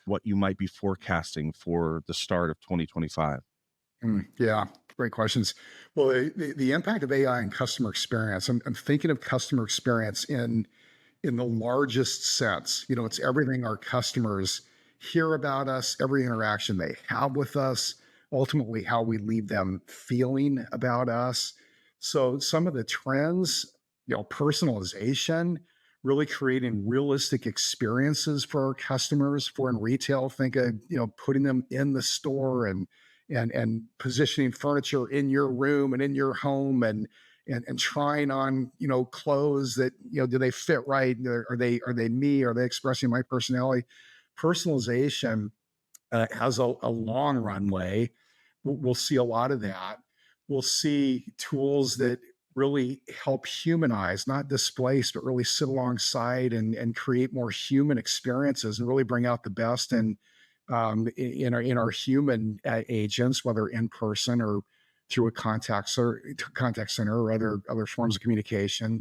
what you might be forecasting for the start of 2025? Yeah, great questions. Well, the impact of AI and customer experience, I'm thinking of customer experience in the largest sense. It's everything our customers hear about us, every interaction they have with us, ultimately how we leave them feeling about us. So some of the trends, personalization, really creating realistic experiences for our customers. For in retail, think of putting them in the store and positioning furniture in your room and in your home and trying on clothes that do they fit right, are they me, are they expressing my personality. Personalization has a long runway. We'll see a lot of that. We'll see tools that really help humanize, not displace, but really sit alongside and create more human experiences and really bring out the best in our human agents, whether in person or through a contact center or other forms of communication.